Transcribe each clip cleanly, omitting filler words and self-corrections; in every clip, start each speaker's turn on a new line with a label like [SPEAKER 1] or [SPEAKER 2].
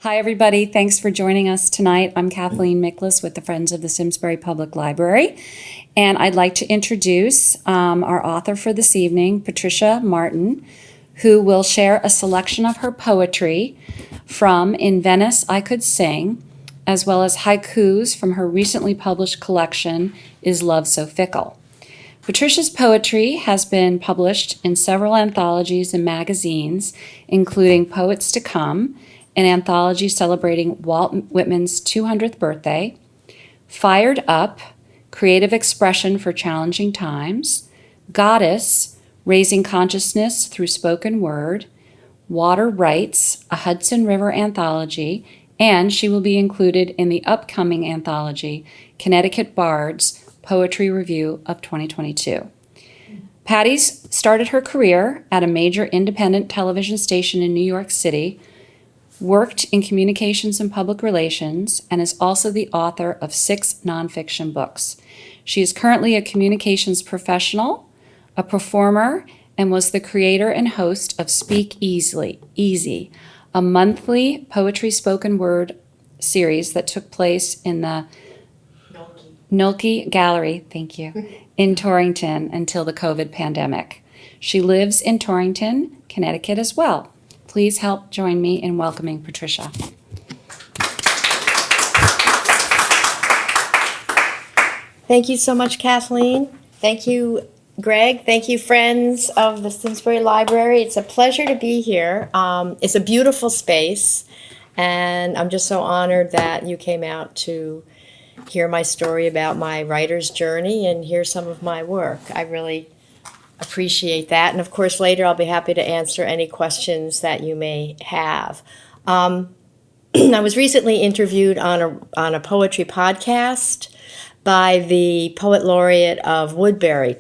[SPEAKER 1] Hi, everybody. Thanks for joining us tonight. I'm Kathleen Miklas with the Friends of the Simsbury Public Library, and I'd like to introduce our author for this evening, Patricia Martin, who will share a selection of her poetry from In Venice I Could Sing, as well as haikus from her recently published collection, Is Love So Fickle? Patricia's poetry has been published in several anthologies and magazines, including Poets to Come, an anthology celebrating Walt Whitman's 200th birthday, Fired Up, Creative Expression for Challenging Times, Goddess, Raising Consciousness Through Spoken Word, Water Rights, a Hudson River anthology, and she will be included in the upcoming anthology, Connecticut Bards, Poetry Review of 2022. Patty's started her career at a major independent television station in New York City, worked in communications and public relations, and is also the author of 6 nonfiction books. She is currently a communications professional, a performer, and was the creator and host of Speak Easy, a monthly poetry spoken word series that took place in the Nolke Gallery, thank you, in Torrington until the COVID pandemic. She lives in Torrington, Connecticut as well. Please help join me in welcoming Patricia.
[SPEAKER 2] Thank you so much, Kathleen. Thank you, Greg. Thank you, friends of the Simsbury Library. It's a pleasure to be here. It's a beautiful space, and I'm just so honored that you came out to hear my story about my writer's journey and hear some of my work. I really appreciate that. And of course, later I'll be happy to answer any questions that you may have. I was recently interviewed on a poetry podcast by the poet laureate of Woodbury.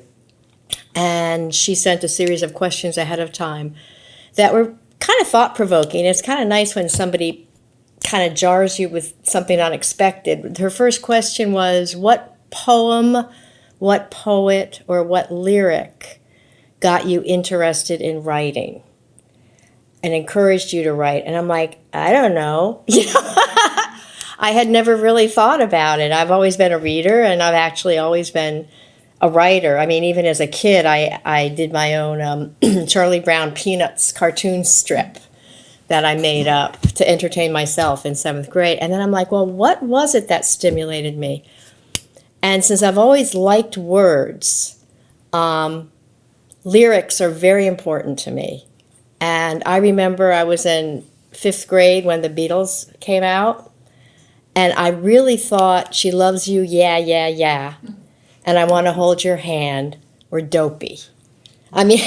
[SPEAKER 2] And she sent a series of questions ahead of time that were kind of thought-provoking. It's kind of nice when somebody kind of jars you with something unexpected. Her first question was, what poem, what poet, or what lyric got you interested in writing and encouraged you to write? And I'm like, I don't know. I had never really thought about it. I've always been a reader, and I've actually always been a writer. I mean, even as a kid, I did my own Charlie Brown Peanuts cartoon strip that I made up to entertain myself in 7th grade. And then I'm like, well, what was it that stimulated me? And since I've always liked words, lyrics are very important to me. And I remember I was in 5th grade when the Beatles came out, and I really thought She Loves You, Yeah, Yeah, Yeah, and I Want to Hold Your Hand were dopey. I mean,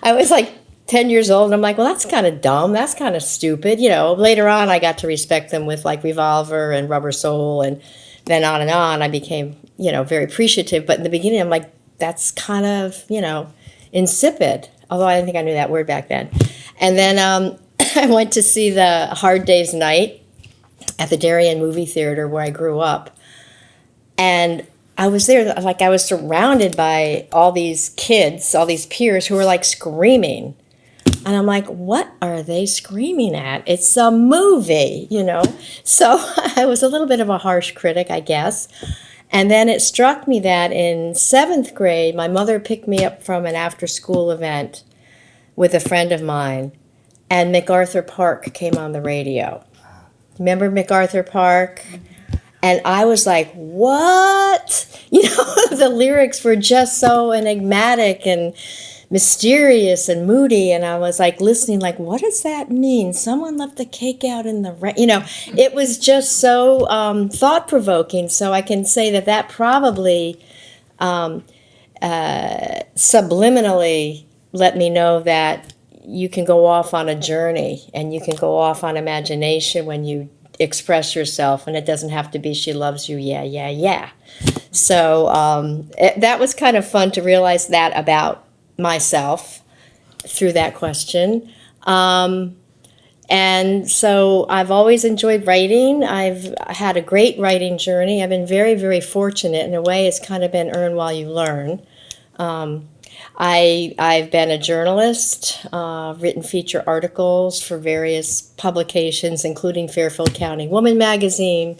[SPEAKER 2] I was like 10 years old, and I'm like, well, that's kind of dumb. That's kind of stupid. Later on, I got to respect them with like Revolver and Rubber Soul, and then on and on, I became, very appreciative. But in the beginning, I'm like, that's kind of, insipid. Although I didn't think I knew that word back then. And then I went to see the Hard Day's Night at the Darien Movie Theater where I grew up. And I was there, like I was surrounded by all these kids, all these peers who were like screaming. And I'm like, what are they screaming at? It's a movie, So I was a little bit of a harsh critic, I guess. And then it struck me that in 7th grade, my mother picked me up from an after-school event with a friend of mine, and MacArthur Park came on the radio. Remember MacArthur Park? And I was like, what? The lyrics were just so enigmatic and mysterious and moody, and I was like listening, like, what does that mean? Someone left the cake out in the rain. It was just so thought-provoking. So I can say that probably subliminally let me know that you can go off on a journey and you can go off on imagination when you express yourself, and it doesn't have to be She Loves You, Yeah, Yeah, Yeah. So that was kind of fun to realize that about myself through that question. And so I've always enjoyed writing. I've had a great writing journey. I've been very, very fortunate. In a way, it's kind of been earn while you learn. I've been a journalist, written feature articles for various publications, including Fairfield County Woman magazine.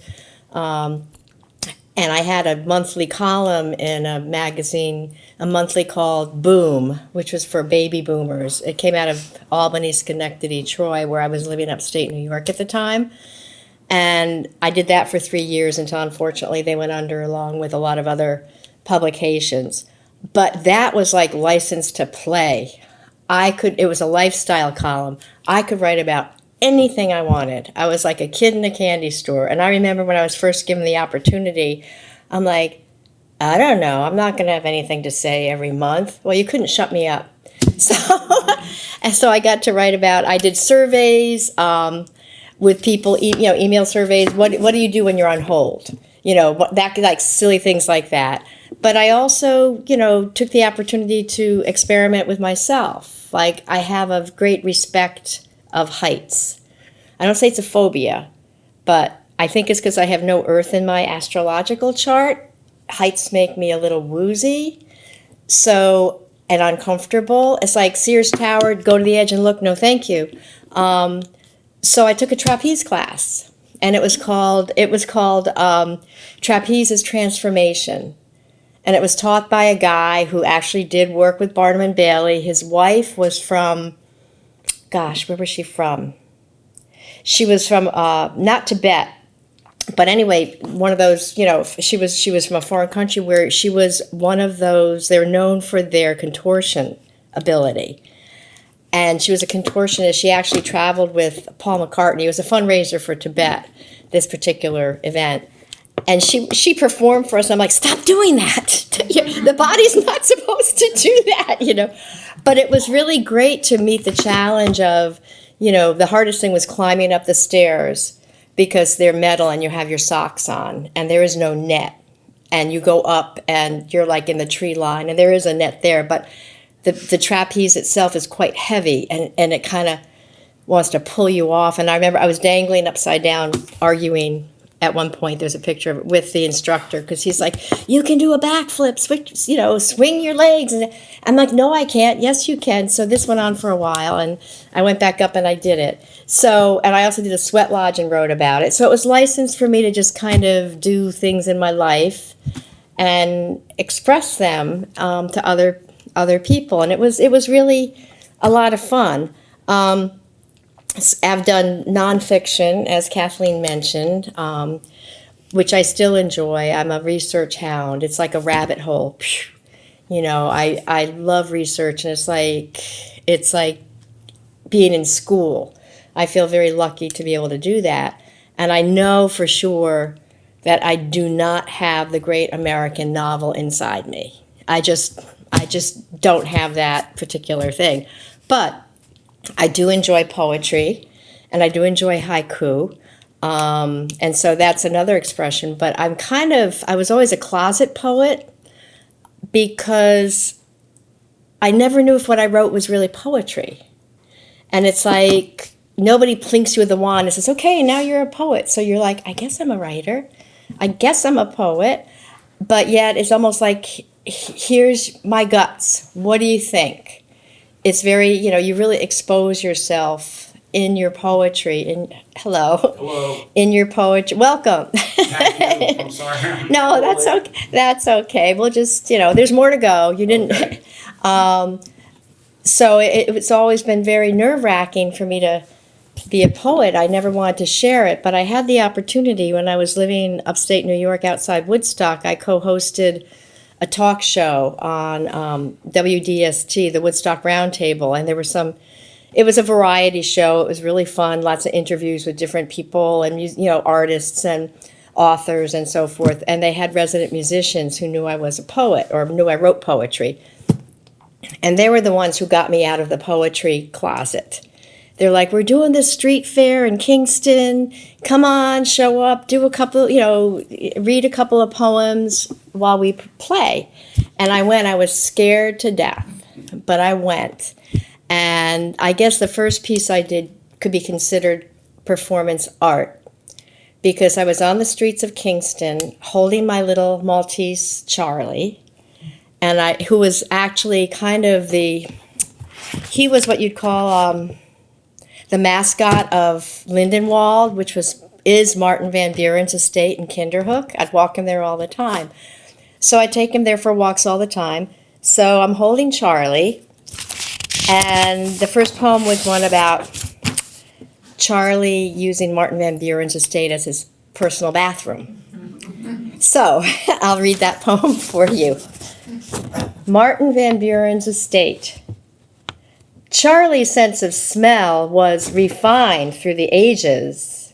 [SPEAKER 2] And I had a monthly column in a magazine, a monthly called Boom, which was for baby boomers. It came out of Albany, Schenectady, Troy, where I was living upstate New York at the time. And I did that for 3 years until, unfortunately, they went under along with a lot of other publications. But that was like license to play. It was a lifestyle column. I could write about anything I wanted. I was like a kid in a candy store. And I remember when I was first given the opportunity, I'm like, I don't know, I'm not going to have anything to say every month. Well, you couldn't shut me up. So, and so I got to write about, I did surveys with people, email surveys. What do you do when you're on hold? That like silly things like that. But I also, took the opportunity to experiment with myself. Like, I have a great respect of heights. I don't say it's a phobia, but I think it's because I have no earth in my astrological chart. Heights make me a little woozy, and uncomfortable. It's like Sears Tower, go to the edge and look, no thank you. So I took a trapeze class, and it was called Trapeze is Transformation. And it was taught by a guy who actually did work with Barnum and Bailey. His wife was from, where was she from? She was from, not Tibet, but anyway, one of those, she was from a foreign country where she was one of those, they're known for their contortion ability. And she was a contortionist. She actually traveled with Paul McCartney. It was a fundraiser for Tibet, this particular event. And she performed for us, and I'm like, stop doing that. The body's not supposed to do that, But it was really great to meet the challenge of, the hardest thing was climbing up the stairs because they're metal and you have your socks on and there is no net. And you go up and you're like in the tree line and there is a net there. But the trapeze itself is quite heavy and it kind of wants to pull you off. And I remember I was dangling upside down arguing. At one point, there's a picture of it with the instructor because he's like, you can do a backflip, swing your legs. And I'm like, no, I can't. Yes, you can. So this went on for a while, and I went back up and I did it. So, and I also did a sweat lodge and wrote about it. So it was licensed for me to just kind of do things in my life and express them to other people. And it was really a lot of fun. I've done nonfiction, as Kathleen mentioned, which I still enjoy. I'm a research hound. It's like a rabbit hole. I love research, and it's like being in school. I feel very lucky to be able to do that. And I know for sure that I do not have the great American novel inside me. I just don't have that particular thing. But I do enjoy poetry, and I do enjoy haiku, and so that's another expression. But I was always a closet poet because I never knew if what I wrote was really poetry. And it's like nobody plinks you with a wand and says, okay, now you're a poet. So you're like, I guess I'm a writer. I guess I'm a poet. But yet it's almost like, here's my guts. What do you think? It's very, you really expose yourself in your poetry. Hello. In your poetry. Welcome.
[SPEAKER 3] Thank you. I'm sorry.
[SPEAKER 2] No, that's okay. That's okay. We'll just, there's more to go. You didn't. Okay. So it's always been very nerve-wracking for me to be a poet. I never wanted to share it, but I had the opportunity when I was living upstate New York outside Woodstock. I co-hosted a talk show on WDST, the Woodstock Roundtable, and it was a variety show. It was really fun, lots of interviews with different people and, artists and authors and so forth. And they had resident musicians who knew I was a poet or knew I wrote poetry. And they were the ones who got me out of the poetry closet. They're like, we're doing this street fair in Kingston. Come on, show up, do a couple, read a couple of poems while we play. And I went. I was scared to death, but I went. And I guess the first piece I did could be considered performance art because I was on the streets of Kingston holding my little Maltese Charlie. and who was actually kind of he was what you'd call the mascot of Lindenwold, which is Martin Van Buren's estate in Kinderhook. I'd walk him there all the time. So I take him there for walks all the time. So I'm holding Charlie, and the first poem was one about Charlie using Martin Van Buren's estate as his personal bathroom. So I'll read that poem for you. Martin Van Buren's estate. Charlie's sense of smell was refined through the ages.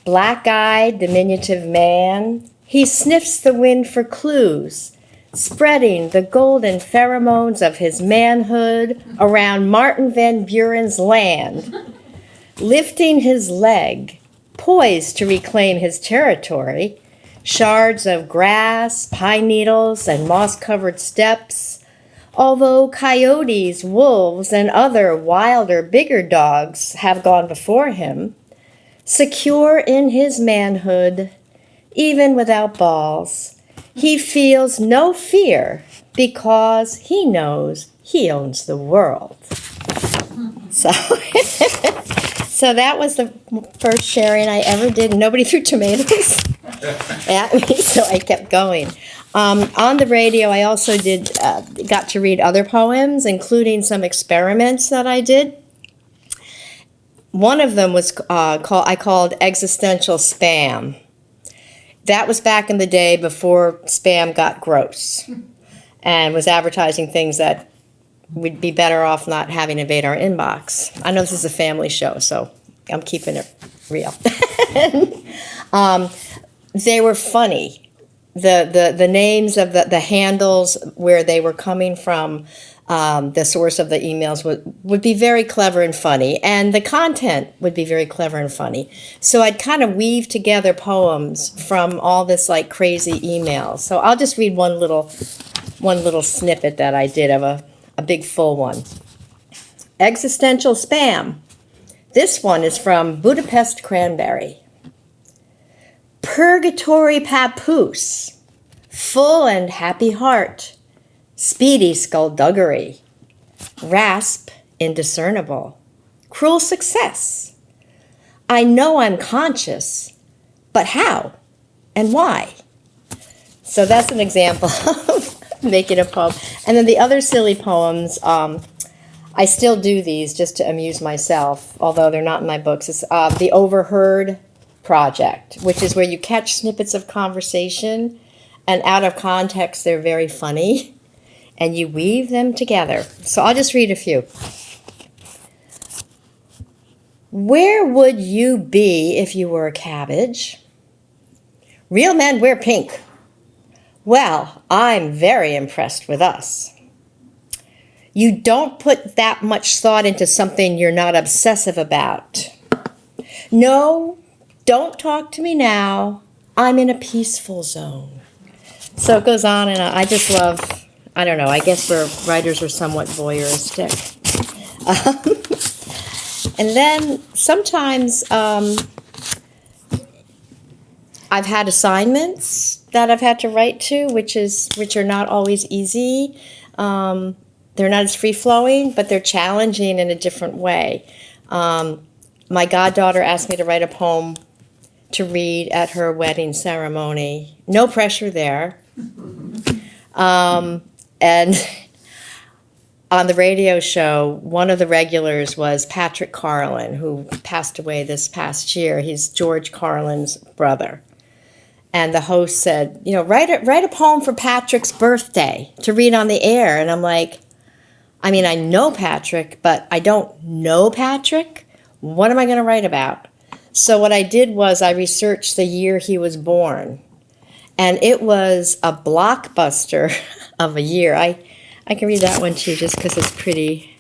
[SPEAKER 2] Black-eyed, diminutive man, he sniffs the wind for clues, spreading the golden pheromones of his manhood around Martin Van Buren's land. Lifting his leg, poised to reclaim his territory, shards of grass, pine needles, and moss-covered steps, although coyotes, wolves, and other wilder, bigger dogs have gone before him, secure in his manhood, even without balls, he feels no fear because he knows he owns the world. So, so that was the first sharing I ever did. Nobody threw tomatoes at me, so I kept going. On the radio, I also got to read other poems, including some experiments that I did. One of them was I called Existential Spam. That was back in the day before spam got gross and was advertising things that we'd be better off not having invade our inbox. I know this is a family show, so I'm keeping it real. They were funny. The names of the handles where they were coming from, the source of the emails would be very clever and funny, and the content would be very clever and funny. So I'd kind of weave together poems from all this like crazy emails. So I'll just read one little snippet that I did of a big full one. Existential Spam. This one is from Budapest Cranberry. Purgatory papoose, full and happy heart, speedy skullduggery, rasp indiscernible, cruel success. I know I'm conscious, but how and why? So that's an example of making a poem. And then the other silly poems, I still do these just to amuse myself, although they're not in my books. It's the Overheard Project, which is where you catch snippets of conversation, and out of context, they're very funny, and you weave them together. So I'll just read a few. Where would you be if you were a cabbage? Real men wear pink. Well, I'm very impressed with us. You don't put that much thought into something you're not obsessive about. No, don't talk to me now. I'm in a peaceful zone. So it goes on, and I just love, I don't know, I guess writers are somewhat voyeuristic. And then sometimes I've had assignments that I've had to write to, which are not always easy. They're not as free-flowing, but they're challenging in a different way. My goddaughter asked me to write a poem to read at her wedding ceremony. No pressure there. And on the radio show, one of the regulars was Patrick Carlin, who passed away this past year. He's George Carlin's brother. And the host said, write a poem for Patrick's birthday to read on the air. And I'm like, I mean, I know Patrick, but I don't know Patrick. What am I going to write about? So what I did was I researched the year he was born. And it was a blockbuster of a year. I can read that one too, just because it's pretty.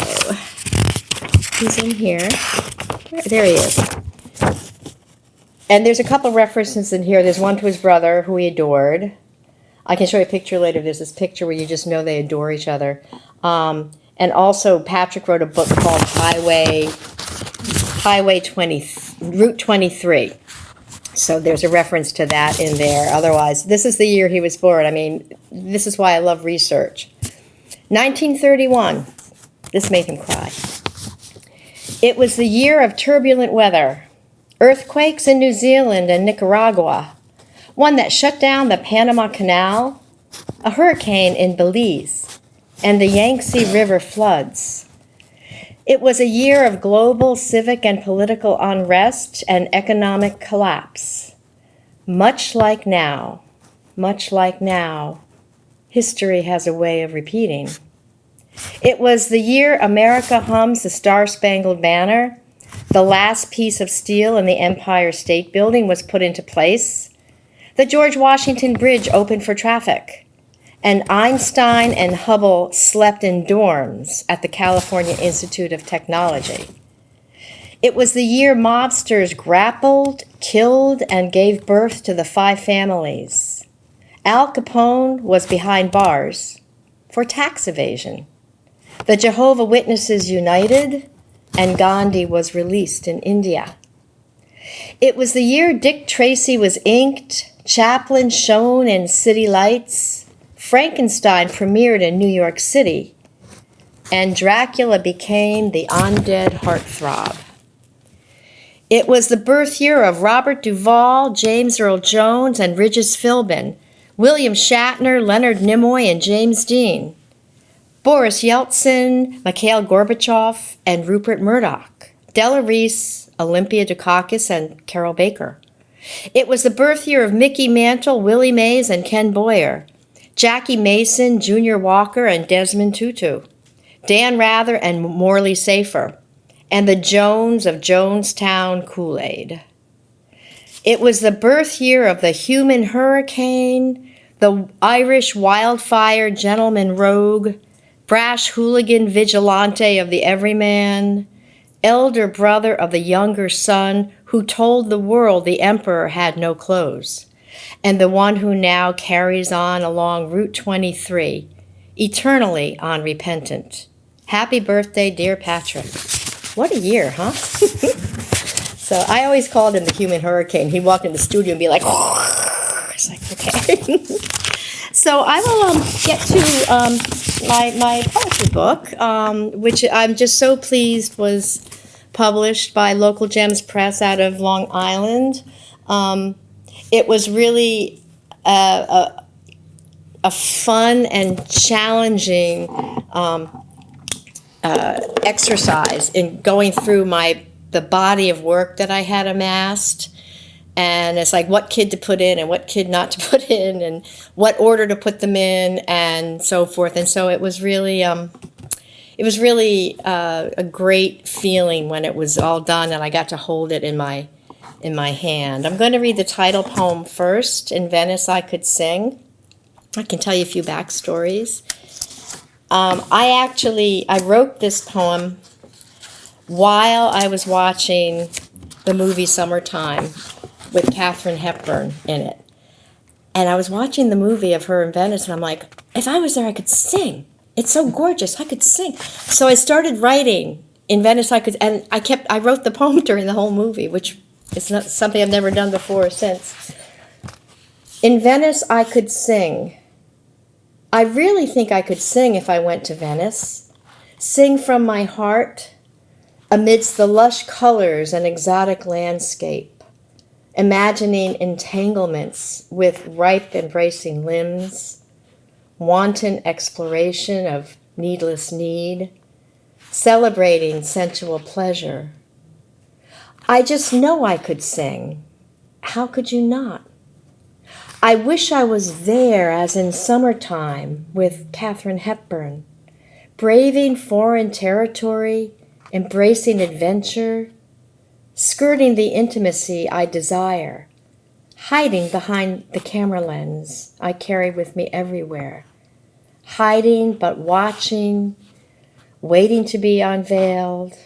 [SPEAKER 2] Oh, he's in here. There he is. And there's a couple references in here. There's one to his brother, who he adored. I can show you a picture later. There's this picture where you just know they adore each other. And also, Patrick wrote a book called Route 23. So there's a reference to that in there. Otherwise, this is the year he was born. I mean, this is why I love research. 1931. This made him cry. It was the year of turbulent weather. Earthquakes in New Zealand and Nicaragua. One that shut down the Panama Canal. A hurricane in Belize. And the Yangtze River floods. It was a year of global civic and political unrest and economic collapse. Much like now, history has a way of repeating. It was the year America hums the Star-Spangled Banner. The last piece of steel in the Empire State Building was put into place. The George Washington Bridge opened for traffic. And Einstein and Hubble slept in dorms at the California Institute of Technology. It was the year mobsters grappled, killed, and gave birth to the 5 families. Al Capone was behind bars for tax evasion. The Jehovah's Witnesses united, and Gandhi was released in India. It was the year Dick Tracy was inked, Chaplin shone in city lights, Frankenstein premiered in New York City, and Dracula became the undead heartthrob. It was the birth year of Robert Duvall, James Earl Jones, and Regis Philbin, William Shatner, Leonard Nimoy, and James Dean, Boris Yeltsin, Mikhail Gorbachev, and Rupert Murdoch, Della Reese, Olympia Dukakis, and Carol Baker. It was the birth year of Mickey Mantle, Willie Mays, and Ken Boyer, Jackie Mason, Junior Walker, and Desmond Tutu, Dan Rather and Morley Safer, and the Jones of Jonestown Kool-Aid. It was the birth year of the human hurricane, the Irish wildfire gentleman rogue, brash hooligan vigilante of the everyman, elder brother of the younger son who told the world the emperor had no clothes, and the one who now carries on along Route 23, eternally unrepentant. Happy birthday, dear Patrick. What a year, huh? So I always called him the human hurricane. He'd walk in the studio and be like, it's like, okay. So I will get to my poetry book, which I'm just so pleased was published by Local Gems Press out of Long Island. It was really a fun and challenging exercise in going through the body of work that I had amassed. And it's like what kid to put in and what kid not to put in and what order to put them in and so forth. And so it was really a great feeling when it was all done and I got to hold it in my hand. I'm going to read the title poem first. In Venice, I Could Sing. I can tell you a few backstories. I wrote this poem while I was watching the movie Summertime with Katharine Hepburn in it. And I was watching the movie of her in Venice, and I'm like, if I was there, I could sing. It's so gorgeous, I could sing. So I started writing In Venice, and I wrote the poem during the whole movie, which is not something I've never done before or since. In Venice, I could sing. I really think I could sing if I went to Venice. Sing from my heart amidst the lush colors and exotic landscape, imagining entanglements with ripe embracing limbs, wanton exploration of needless need, celebrating sensual pleasure. I just know I could sing. How could you not? I wish I was there as in summertime with Katharine Hepburn, braving foreign territory, embracing adventure, skirting the intimacy I desire, hiding behind the camera lens I carry with me everywhere, hiding but watching, waiting to be unveiled,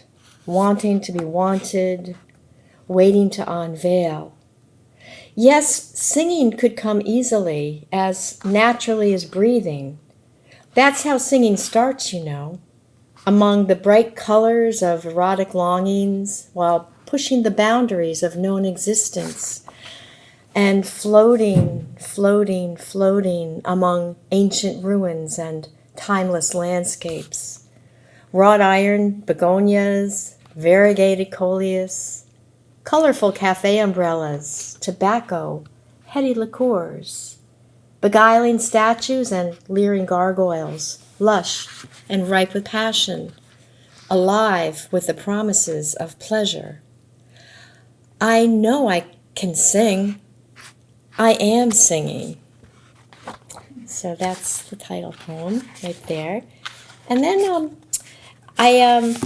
[SPEAKER 2] wanting to be wanted, waiting to unveil. Yes, singing could come easily, as naturally as breathing. That's how singing starts, you know, among the bright colors of erotic longings while pushing the boundaries of known existence, and floating, floating, floating among ancient ruins and timeless landscapes. Wrought iron begonias, variegated coleus, colorful cafe umbrellas, tobacco, heady liqueurs, beguiling statues and leering gargoyles, lush and ripe with passion, alive with the promises of pleasure. I know I can sing. I am singing. So that's the title poem right there. And then I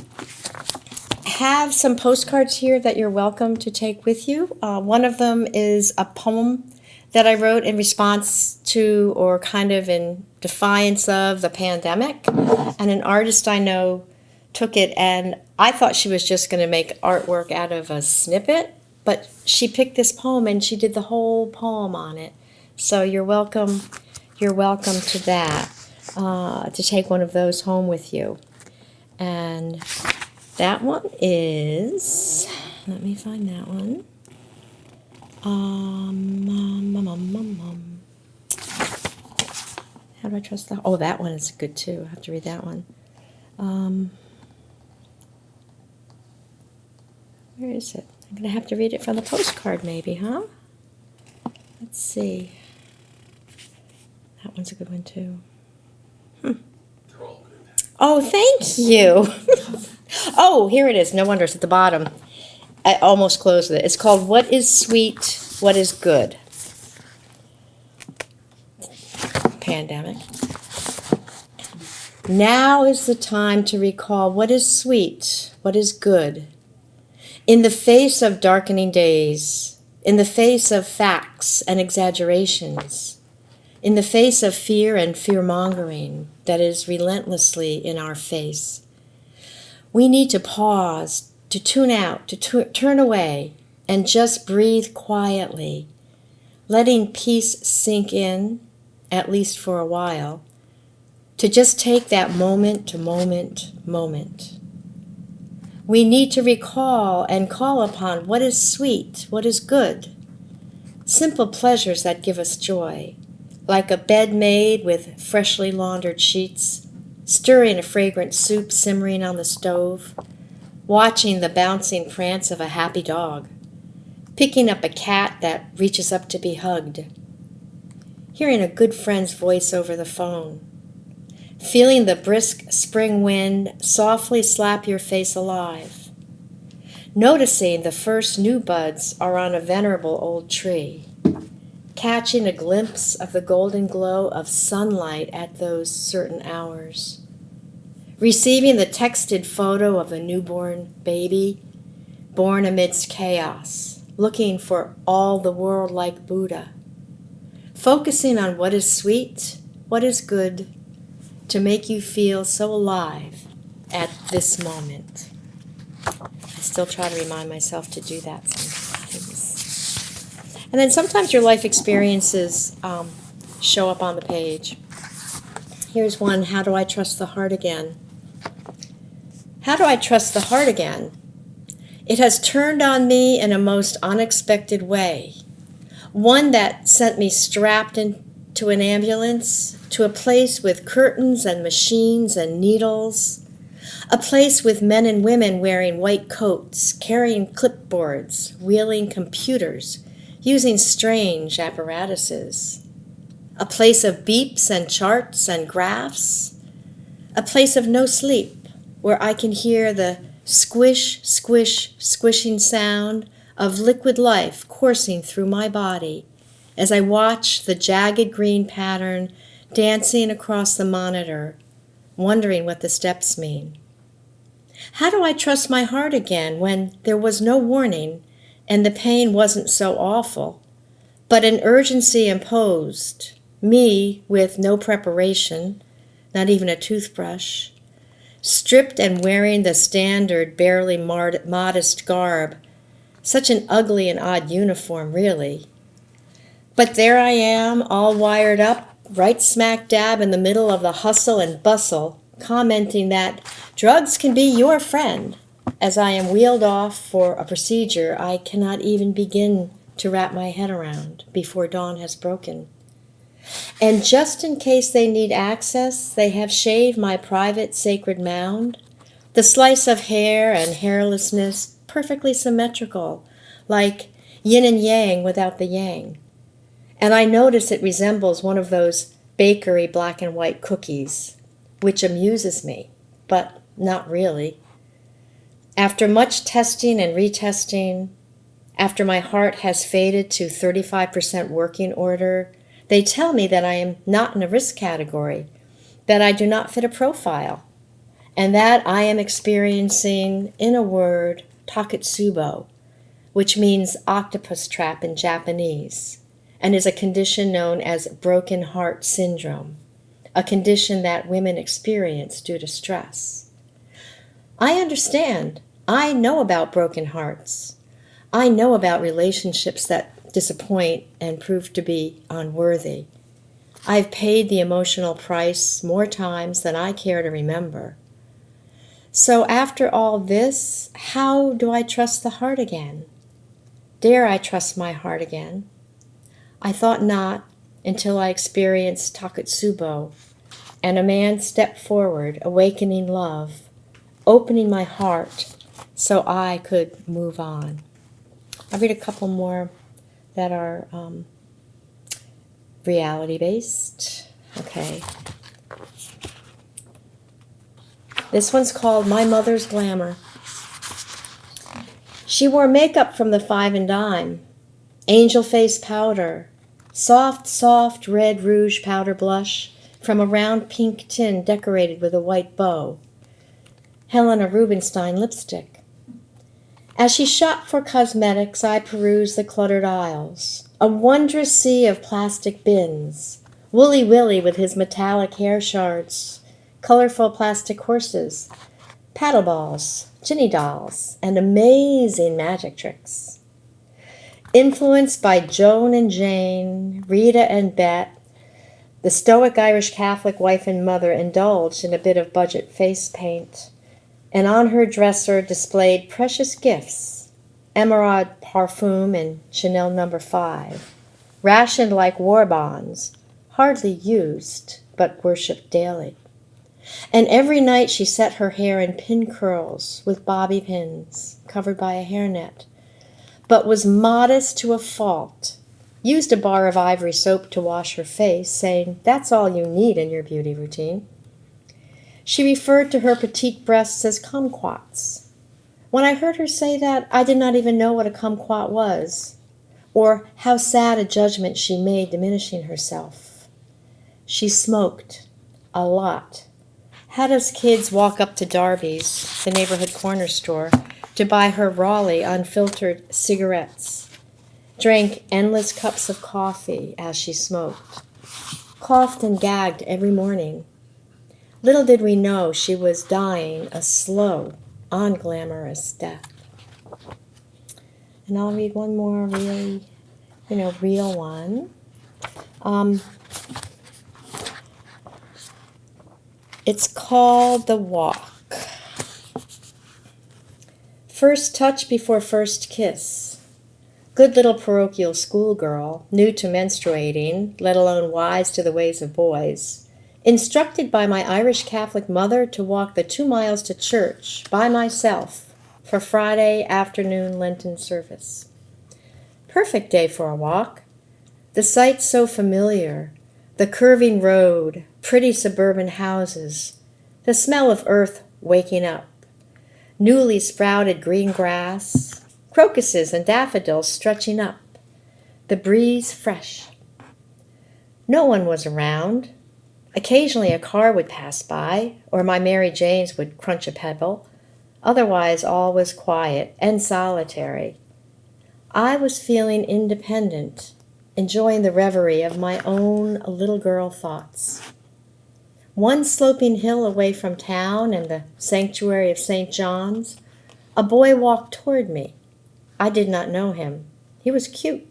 [SPEAKER 2] have some postcards here that you're welcome to take with you. One of them is a poem that I wrote in response to, or kind of in defiance of, the pandemic. And an artist I know took it, and I thought she was just going to make artwork out of a snippet, but she picked this poem and she did the whole poem on it. So you're welcome to that, to take one of those home with you. And that one is, let me find that one. How do I trust that? Oh, that one is good too. I have to read that one. Where is it? I'm going to have to read it from the postcard maybe, huh? Let's see. That one's a good one too.
[SPEAKER 3] They're all good.
[SPEAKER 2] Oh, thank you. Oh, here it is. No wonder it's at the bottom. I almost closed it. It's called What is Sweet, What is Good? Pandemic. Now is the time to recall what is sweet, what is good. In the face of darkening days, in the face of facts and exaggerations, in the face of fear and fear-mongering that is relentlessly in our face, we need to pause, to tune out, to turn away, and just breathe quietly, letting peace sink in, at least for a while, to just take that moment to moment. We need to recall and call upon what is sweet, what is good, simple pleasures that give us joy, like a bed made with freshly laundered sheets, stirring a fragrant soup simmering on the stove, watching the bouncing prance of a happy dog, picking up a cat that reaches up to be hugged, hearing a good friend's voice over the phone, feeling the brisk spring wind softly slap your face alive, noticing the first new buds are on a venerable old tree, catching a glimpse of the golden glow of sunlight at those certain hours, receiving the texted photo of a newborn baby born amidst chaos, looking for all the world like Buddha, focusing on what is sweet, what is good, to make you feel so alive at this moment. I still try to remind myself to do that sometimes. And then sometimes your life experiences show up on the page. Here's one, How do I trust the heart again? How do I trust the heart again? It has turned on me in a most unexpected way. One that sent me strapped into an ambulance, to a place with curtains and machines and needles, a place with men and women wearing white coats, carrying clipboards, wheeling computers, using strange apparatuses, a place of beeps and charts and graphs, a place of no sleep where I can hear the squish, squish, squishing sound of liquid life coursing through my body as I watch the jagged green pattern dancing across the monitor, wondering what the steps mean. How do I trust my heart again when there was no warning and the pain wasn't so awful, but an urgency imposed, me with no preparation, not even a toothbrush, stripped and wearing the standard, barely modest garb, such an ugly and odd uniform, really. But there I am, all wired up, right smack dab in the middle of the hustle and bustle, commenting that drugs can be your friend, as I am wheeled off for a procedure I cannot even begin to wrap my head around before dawn has broken. And just in case they need access, they have shaved my private sacred mound, the slice of hair and hairlessness perfectly symmetrical, like yin and yang without the yang. And I notice it resembles one of those bakery black and white cookies, which amuses me, but not really. After much testing and retesting, after my heart has faded to 35% working order, they tell me that I am not in a risk category, that I do not fit a profile, and that I am experiencing, in a word, taketsubo, which means octopus trap in Japanese, and is a condition known as broken heart syndrome, a condition that women experience due to stress. I understand. I know about broken hearts. I know about relationships that disappoint and prove to be unworthy. I've paid the emotional price more times than I care to remember. So after all this, how do I trust the heart again? Dare I trust my heart again? I thought not until I experienced taketsubo, and a man stepped forward, awakening love, opening my heart so I could move on. I'll read a couple more that are reality-based. Okay. This one's called My Mother's Glamor. She wore makeup from the Five and Dime, angel face powder, soft red rouge powder blush from a round pink tin decorated with a white bow, Helena Rubinstein lipstick. As she shopped for cosmetics, I perused the cluttered aisles, a wondrous sea of plastic bins, Woolly Willy with his metallic hair shards, colorful plastic horses, paddle balls, Ginny dolls, and amazing magic tricks. Influenced by Joan and Jane, Rita and Bet, the stoic Irish Catholic wife and mother indulged in a bit of budget face paint, and on her dresser displayed precious gifts, Emerald parfum and Chanel No. 5, rationed like war bonds, hardly used, but worshipped daily. And every night she set her hair in pin curls with bobby pins, covered by a hairnet, but was modest to a fault, used a bar of ivory soap to wash her face, saying, "That's all you need in your beauty routine." She referred to her petite breasts as kumquats. When I heard her say that, I did not even know what a kumquat was, or how sad a judgment she made diminishing herself. She smoked a lot. Had us kids walk up to Darby's, the neighborhood corner store, to buy her Raleigh unfiltered cigarettes, drank endless cups of coffee as she smoked, coughed and gagged every morning. Little did we know she was dying a slow, unglamorous death. And I'll read one more really, real one. It's called The Walk. First touch before first kiss. Good little parochial schoolgirl, new to menstruating, let alone wise to the ways of boys, instructed by my Irish Catholic mother to walk the 2 miles to church by myself for Friday afternoon Lenten service. Perfect day for a walk. The sights so familiar, the curving road, pretty suburban houses, the smell of earth waking up, newly sprouted green grass, crocuses and daffodils stretching up, the breeze fresh. No one was around. Occasionally a car would pass by, or my Mary Janes would crunch a pebble. Otherwise all was quiet and solitary. I was feeling independent, enjoying the reverie of my own little girl thoughts. One sloping hill away from town and the sanctuary of St. John's, a boy walked toward me. I did not know him. He was cute.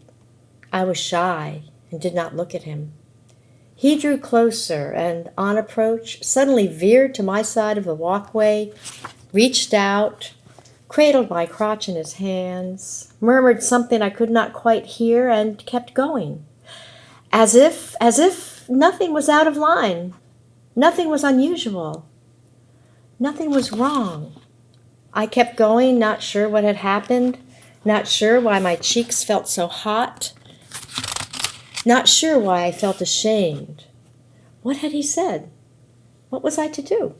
[SPEAKER 2] I was shy and did not look at him. He drew closer and, on approach, suddenly veered to my side of the walkway, reached out, cradled my crotch in his hands, murmured something I could not quite hear, and kept going. As if nothing was out of line, nothing was unusual, nothing was wrong. I kept going, not sure what had happened, not sure why my cheeks felt so hot, not sure why I felt ashamed. What had he said? What was I to do?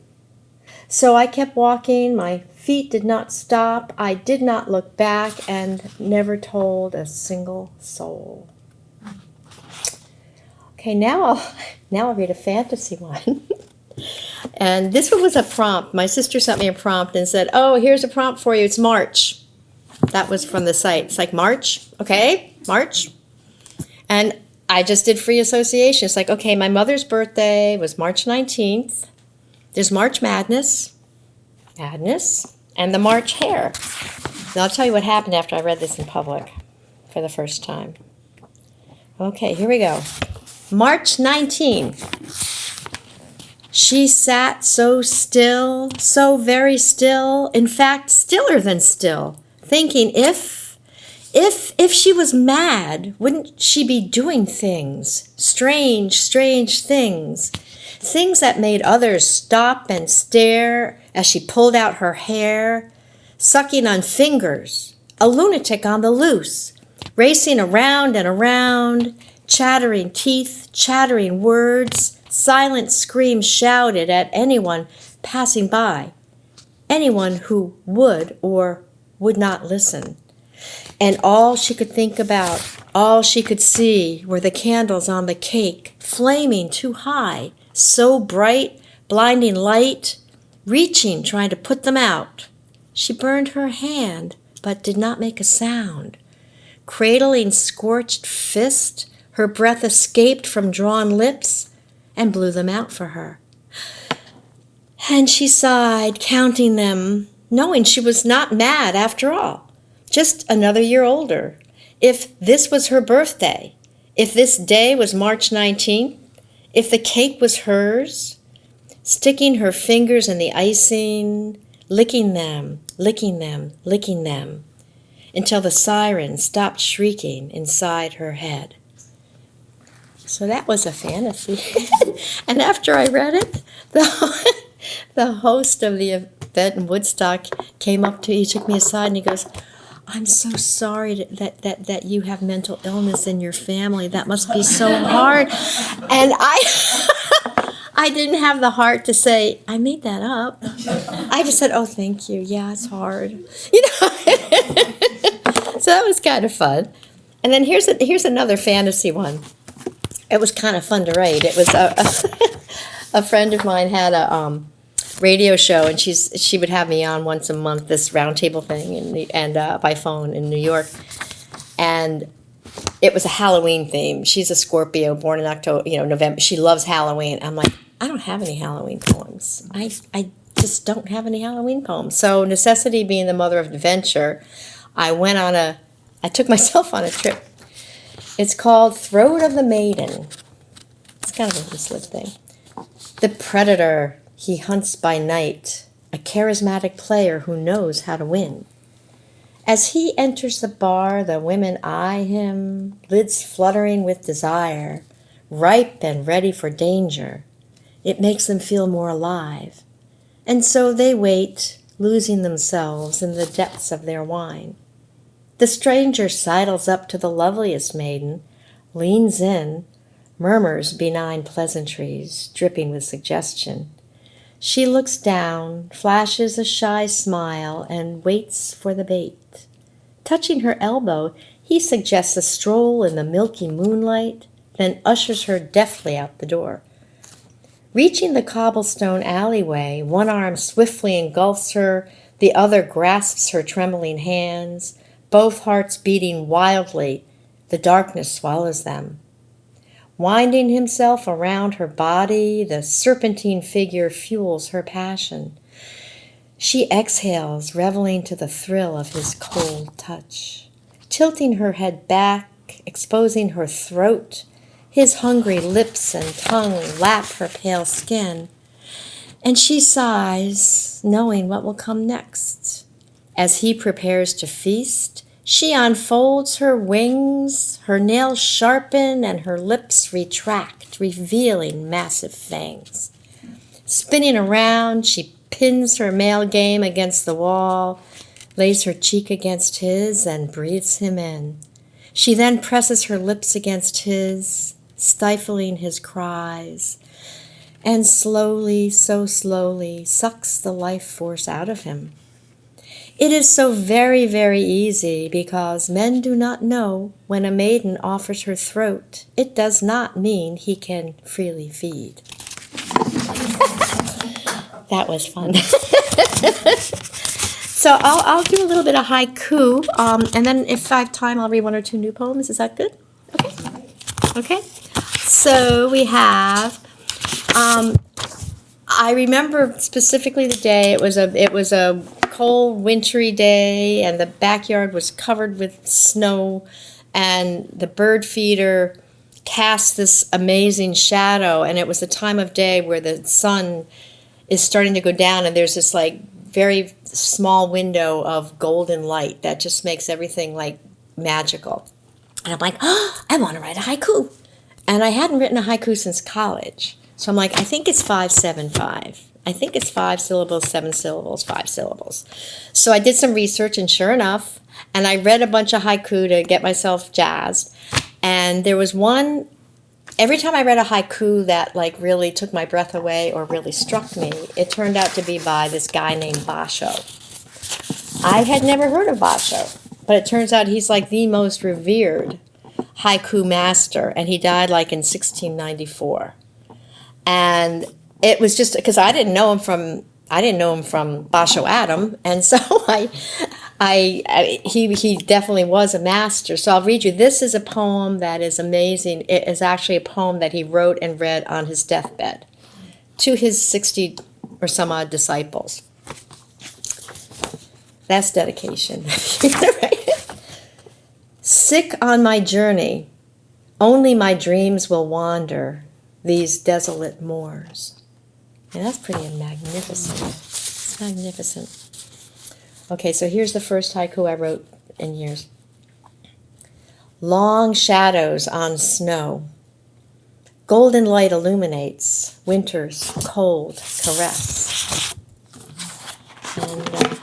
[SPEAKER 2] So I kept walking, my feet did not stop, I did not look back, and never told a single soul. Okay, now I'll read a fantasy one. And this one was a prompt. My sister sent me a prompt and said, oh, here's a prompt for you. It's March. That was from the site. It's like March, okay, March. And I just did free association. It's like, okay, my mother's birthday was March 19th. There's March Madness, and the March Hare. Now I'll tell you what happened after I read this in public for the first time. Okay, here we go. March 19. She sat so still, so very still, in fact, stiller than still, thinking if she was mad, wouldn't she be doing things, strange things, things that made others stop and stare as she pulled out her hair, sucking on fingers, a lunatic on the loose, racing around and around, chattering teeth, chattering words, silent screams shouted at anyone passing by, anyone who would or would not listen. And all she could think about, all she could see were the candles on the cake, flaming too high, so bright, blinding light, reaching, trying to put them out. She burned her hand, but did not make a sound. Cradling scorched fist, her breath escaped from drawn lips and blew them out for her. And she sighed, counting them, knowing she was not mad after all, just another year older. If this was her birthday, if this day was March 19th, if the cake was hers, sticking her fingers in the icing, licking them, until the siren stopped shrieking inside her head. So that was a fantasy. And after I read it, the host of the event in Woodstock came up to me, he took me aside, and he goes, I'm so sorry that you have mental illness in your family. That must be so hard. And I didn't have the heart to say, I made that up. I just said, oh, thank you. Yeah, it's hard. So that was kind of fun. And then here's another fantasy one. It was kind of fun to write. It was a friend of mine had a radio show, and she would have me on once a month, this roundtable thing, and by phone in New York, and it was a Halloween theme. She's a Scorpio, born in October, November. She loves Halloween. I'm like, I don't have any Halloween poems. I just don't have any Halloween poems. So necessity being the mother of adventure, I took myself on a trip. It's called Throat of the Maiden. It's kind of a loose-lip thing. The predator, he hunts by night, a charismatic player who knows how to win. As he enters the bar, the women eye him, lids fluttering with desire, ripe and ready for danger. It makes them feel more alive. And so they wait, losing themselves in the depths of their wine. The stranger sidles up to the loveliest maiden, leans in, murmurs benign pleasantries, dripping with suggestion. She looks down, flashes a shy smile, and waits for the bait. Touching her elbow, he suggests a stroll in the milky moonlight, then ushers her deftly out the door. Reaching the cobblestone alleyway, one arm swiftly engulfs her, the other grasps her trembling hands, both hearts beating wildly, the darkness swallows them. Winding himself around her body, the serpentine figure fuels her passion. She exhales, reveling to the thrill of his cold touch. Tilting her head back, exposing her throat, his hungry lips and tongue lap her pale skin. And she sighs, knowing what will come next. As he prepares to feast, she unfolds her wings, her nails sharpen and her lips retract, revealing massive fangs. Spinning around, she pins her male game against the wall, lays her cheek against his, and breathes him in. She then presses her lips against his, stifling his cries, and slowly, so slowly, sucks the life force out of him. It is so very, very easy because men do not know when a maiden offers her throat, it does not mean he can freely feed. That was fun. So I'll do a little bit of haiku, and then if I have time, I'll read one or two new poems. Is that good? Okay. Okay. So we have. I remember specifically the day. It was a cold, wintry day, and the backyard was covered with snow, and the bird feeder cast this amazing shadow, and it was the time of day where the sun is starting to go down, and there's this like very small window of golden light that just makes everything like magical. And I'm like, oh, I want to write a haiku. And I hadn't written a haiku since college. So I'm like, I think it's 5-7-5. I think it's 5 syllables, 7 syllables, 5 syllables. So I did some research, and sure enough, and I read a bunch of haiku to get myself jazzed. And there was one, every time I read a haiku that like really took my breath away or really struck me, it turned out to be by this guy named Basho. I had never heard of Basho, but it turns out he's like the most revered haiku master, and he died like in 1694. And it was just because I didn't know him from Basho Adam, and so he definitely was a master. So I'll read you. This is a poem that is amazing. It is actually a poem that he wrote and read on his deathbed to his 60 or some odd disciples. That's dedication. Sick on my journey, only my dreams will wander these desolate moors. And that's pretty magnificent. It's magnificent. Okay, so here's the first haiku I wrote in years. Long shadows on snow. Golden light illuminates winter's cold caress. And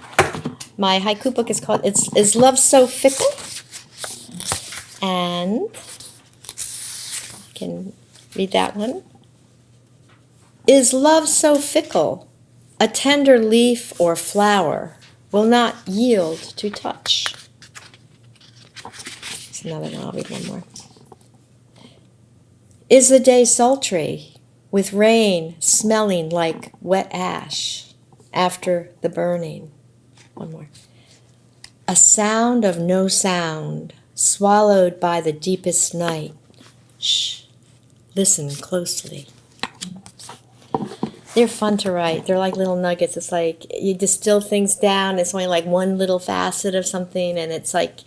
[SPEAKER 2] my haiku book is called Is Love So Fickle? And I can read that one. Is love so fickle? A tender leaf or flower will not yield to touch. There's another one. I'll read one more. Is the day sultry, with rain smelling like wet ash after the burning? One more. A sound of no sound, swallowed by the deepest night. Shh, listen closely. They're fun to write. They're like little nuggets. It's like you distill things down. It's only like one little facet of something, and it's like,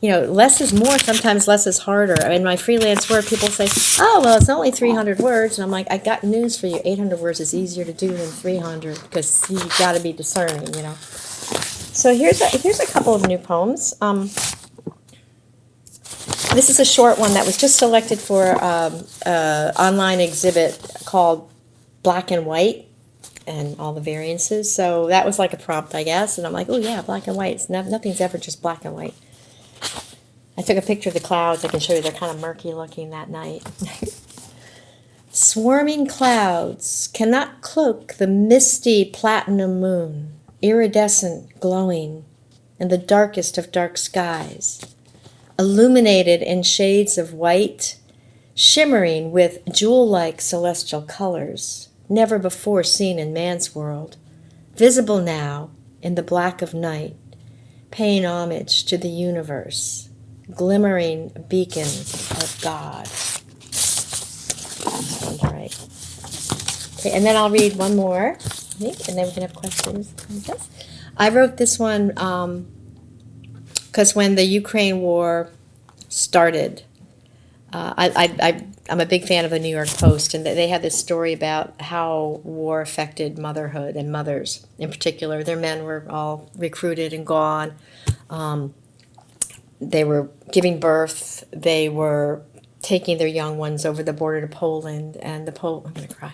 [SPEAKER 2] less is more. Sometimes less is harder. In my freelance work, people say, oh, well, it's only 300 words. And I'm like, I got news for you. 800 words is easier to do than 300 because you got to be discerning, So here's a couple of new poems. This is a short one that was just selected for an online exhibit called Black and White and all the variances. So that was like a prompt, I guess. And I'm like, oh, yeah, black and white. Nothing's ever just black and white. I took a picture of the clouds. I can show you they're kind of murky looking that night. Swarming clouds cannot cloak the misty platinum moon, iridescent, glowing in the darkest of dark skies, illuminated in shades of white, shimmering with jewel-like celestial colors, never before seen in man's world, visible now in the black of night, paying homage to the universe, glimmering beacons of God. Sounds right. Okay, and then I'll read one more, I think, and then we can have questions. I wrote this one because when the Ukraine war started, I'm a big fan of the New York Post, and they had this story about how war affected motherhood and mothers in particular. Their men were all recruited and gone. They were giving birth. They were taking their young ones over the border to Poland, and I'm going to cry.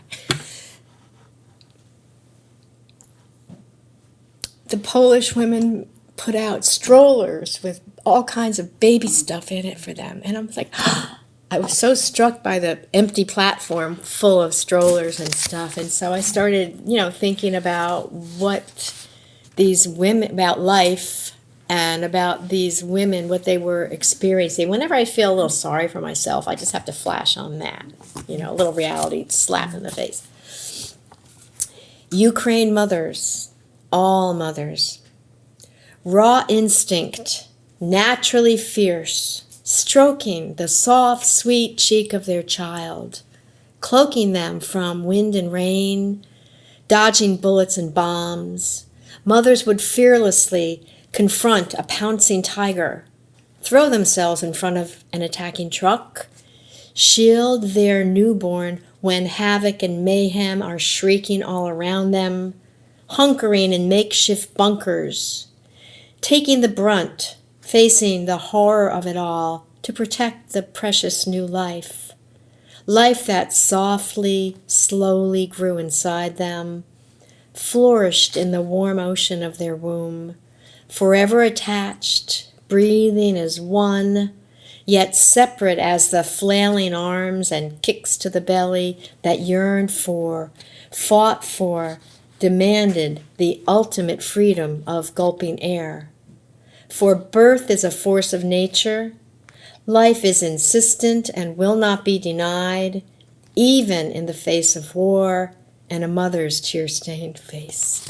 [SPEAKER 2] The Polish women put out strollers with all kinds of baby stuff in it for them, and I was like, I was so struck by the empty platform full of strollers and stuff, and so I started, thinking about what these women, about life, and about these women, what they were experiencing. Whenever I feel a little sorry for myself, I just have to flash on that, a little reality slap in the face. Ukraine mothers, all mothers, raw instinct, naturally fierce, stroking the soft, sweet cheek of their child, cloaking them from wind and rain, dodging bullets and bombs. Mothers would fearlessly confront a pouncing tiger, throw themselves in front of an attacking truck, shield their newborn when havoc and mayhem are shrieking all around them, hunkering in makeshift bunkers, taking the brunt, facing the horror of it all to protect the precious new life. Life that softly, slowly grew inside them, flourished in the warm ocean of their womb, forever attached, breathing as one, yet separate as the flailing arms and kicks to the belly that yearned for, fought for, demanded the ultimate freedom of gulping air. For birth is a force of nature. Life is insistent and will not be denied, even in the face of war and a mother's tear-stained face.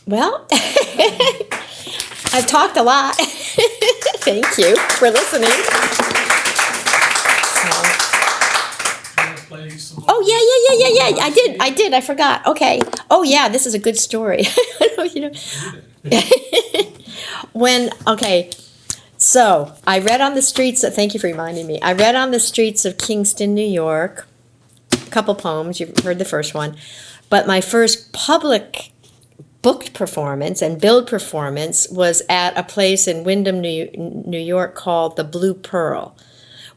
[SPEAKER 2] Well, I've talked a lot. Thank you for listening. Oh, yeah. I did. I forgot. Okay. Oh, yeah, this is a good story. I don't know if so I read on the streets thank you for reminding me. I read on the streets of Kingston, New York, a couple poems. You've heard the first one. But my first public booked performance and billed performance was at a place in Wyndham, New York called the Blue Pearl,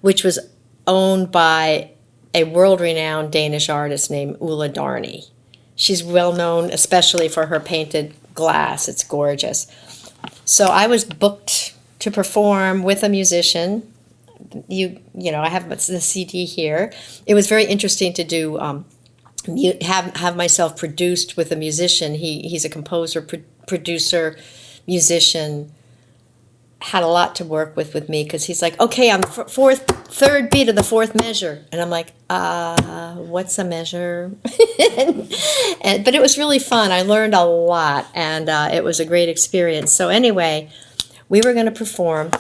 [SPEAKER 2] which was owned by a world-renowned Danish artist named Ulla Darny. She's well known, especially for her painted glass. It's gorgeous. So I was booked to perform with a musician. I have the CD here. It was very interesting to do have myself produced with a musician. He's a composer, producer, musician. Had a lot to work with me because he's like, okay, on the third beat of the fourth measure, and I'm like, what's a measure? But it was really fun. I learned a lot, and it was a great experience. So anyway, we were going to perform,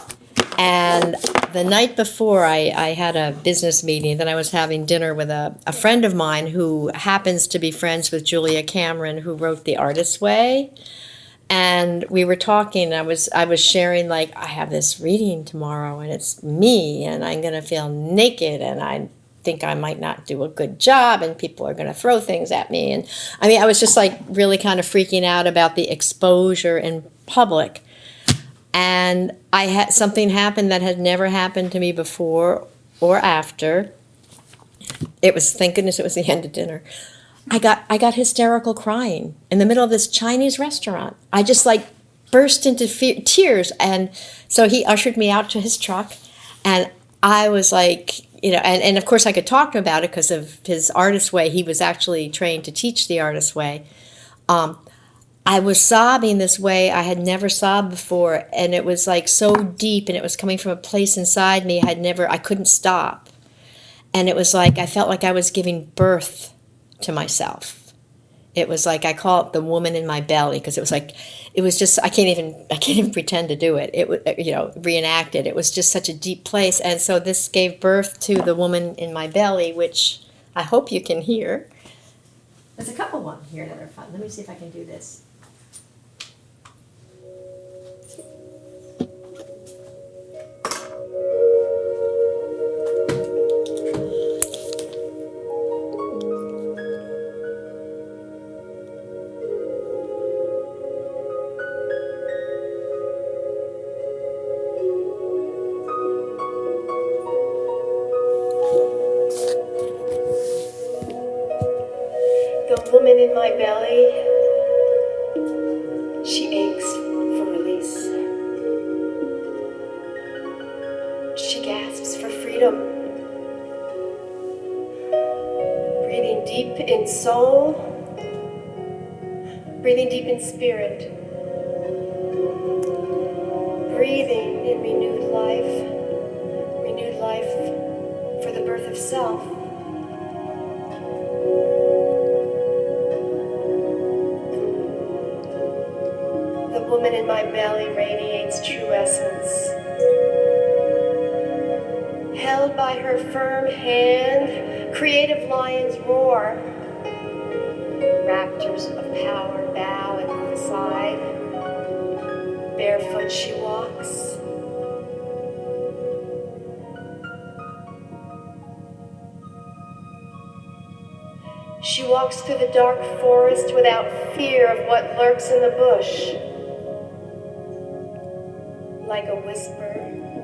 [SPEAKER 2] and the night before I had a business meeting. Then I was having dinner with a friend of mine who happens to be friends with Julia Cameron, who wrote The Artist's Way. And we were talking, and I was sharing, like, I have this reading tomorrow, and it's me, and I'm going to feel naked, and I think I might not do a good job, and people are going to throw things at me. And I was just, like, really kind of freaking out about the exposure in public. And I had something happen that had never happened to me before or after. Thank goodness it was the end of dinner. I got hysterical crying in the middle of this Chinese restaurant. I just burst into tears, and so he ushered me out to his truck, and I was like, and of course I could talk to him about it because of his Artist's Way. He was actually trained to teach the Artist's Way. I was sobbing this way I had never sobbed before, and it was so deep, and it was coming from a place inside me I couldn't stop, and it was I felt like I was giving birth to myself. It was I call it the woman in my belly, because it was just I can't even pretend to do it. It was reenact it. It was just such a deep place, and so this gave birth to the woman in my belly, which I hope you can hear. There's a couple ones here that are fun. Let me see if I can do this.
[SPEAKER 4] woman in my belly, she aches for release. She gasps for freedom. Breathing deep in soul, breathing deep in spirit, breathing in renewed life for the birth of self. The woman in my belly radiates true essence. Held by her firm hand, creative lions roar. Raptors of power bow and move aside. Barefoot she walks. She walks through the dark forest without fear of what lurks in the bush. Like a whisper,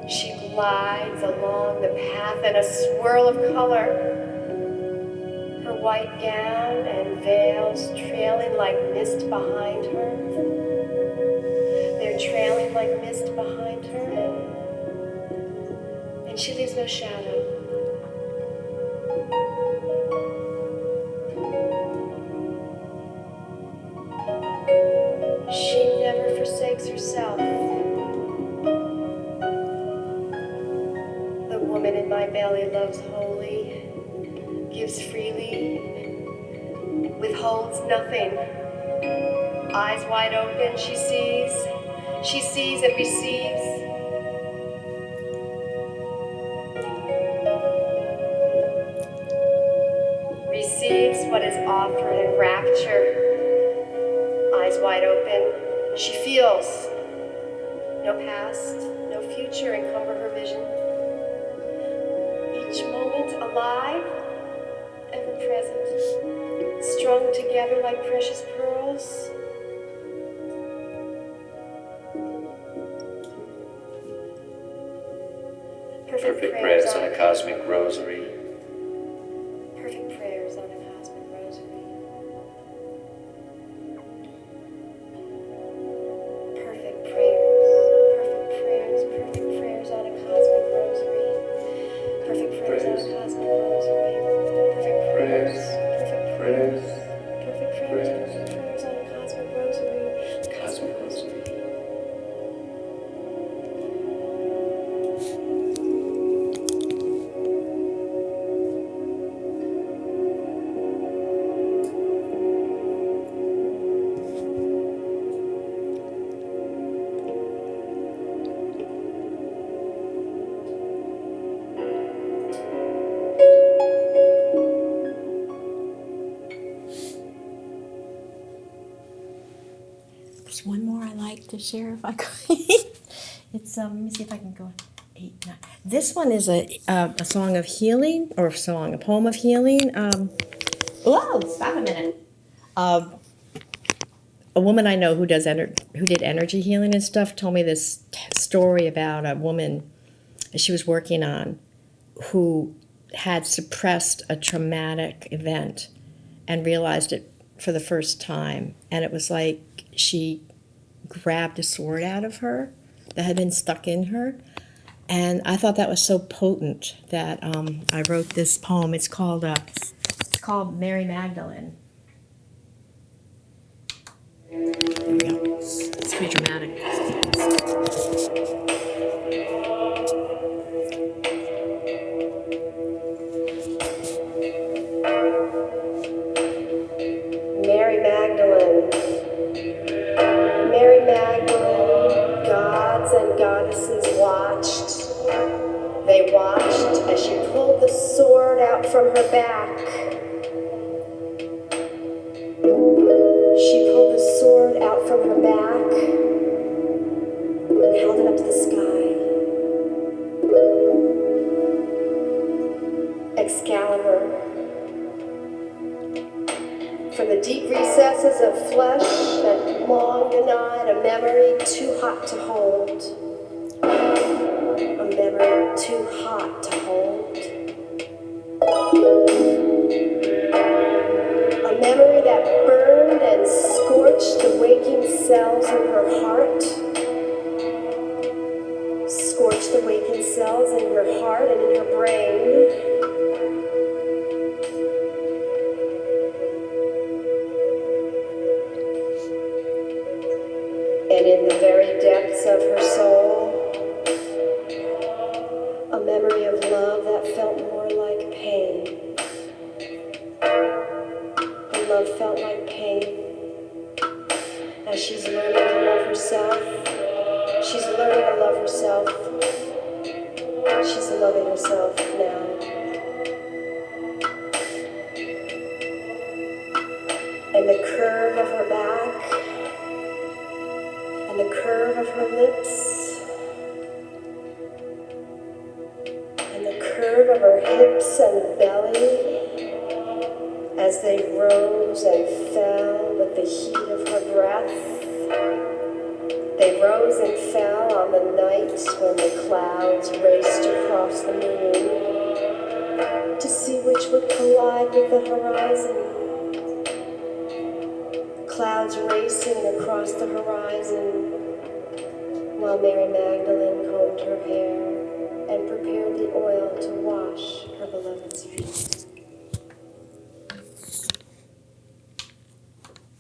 [SPEAKER 4] she glides along the path in a swirl of color. Her white gown and veils trailing like mist behind her. They're trailing like mist behind her, and she leaves no shadow. She never forsakes herself. The woman in my belly loves wholly, gives freely, withholds nothing. Eyes wide open, she sees and receives. Receives what is offered in rapture. Eyes wide open, she feels. No past, no future encumber her vision. Each moment alive, ever present, strung together like precious pearls. Perfect prayers on a cosmic rosary. Perfect prayers on a cosmic rosary. Perfect prayers on a cosmic rosary. Perfect prayers on a cosmic rosary. Perfect prayers on a cosmic rosary. Cosmic rosary.
[SPEAKER 2] There's one more I like to share if I could. It's let me see if I can go 8, 9. This one is a song of healing, or a poem of healing. Whoa, stop a minute. A woman I know who did energy healing and stuff told me this story about a woman she was working on who had suppressed a traumatic event and realized it for the first time, and it was like she grabbed a sword out of her that had been stuck in her. And I thought that was so potent that I wrote this poem. It's called Mary Magdalene. Here we go. It's pretty dramatic.
[SPEAKER 4] Mary Magdalene. Mary Magdalene, gods and goddesses watched. They watched as she pulled the sword out from her back. She pulled the sword out from her back and held it up to the sky. Excalibur. From the deep recesses of flesh that long denied a memory too hot to hold. A memory too hot to hold. A memory that A memory of love that felt more like pain. And love felt like pain. As she's learning to love herself, she's learning to love herself. She's loving herself now. And the curve of her back, and the curve of her lips, and the curve of her hips and belly, as they rose and fell with the heat of her breath. They rose and fell on the night when the clouds raced across the moon to see which would collide with the horizon. Clouds racing across the horizon while Mary Magdalene combed her hair and prepared the oil to wash her beloved's feet.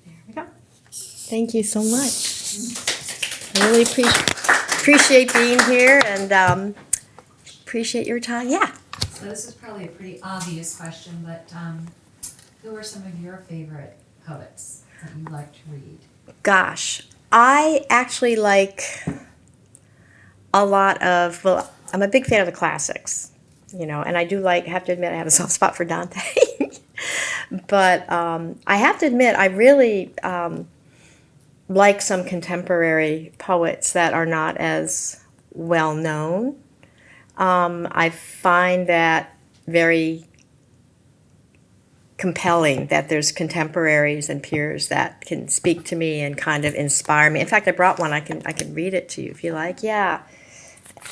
[SPEAKER 2] There we go. Thank you so much. I really appreciate being here and appreciate your time. Yeah.
[SPEAKER 5] So this is probably a pretty obvious question, but who are some of your favorite poets that you like to read?
[SPEAKER 2] Gosh, I actually like a lot of, well, I'm a big fan of the classics, and I do have to admit I have a soft spot for Dante. But I have to admit I really like some contemporary poets that are not as well known. I find that very compelling that there's contemporaries and peers that can speak to me and kind of inspire me. In fact, I brought one. I can read it to you if you like. Yeah,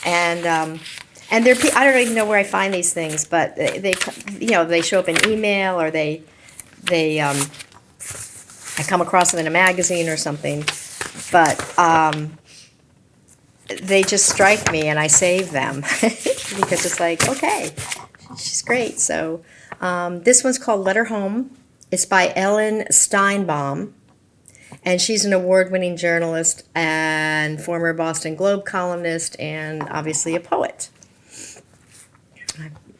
[SPEAKER 2] and there I don't even know where I find these things, but they show up in email or I come across them in a magazine or something, but they just strike me and I save them because it's like, okay, she's great. So this one's called Letter Home. It's by Ellen Steinbaum, and she's an award-winning journalist and former Boston Globe columnist and obviously a poet.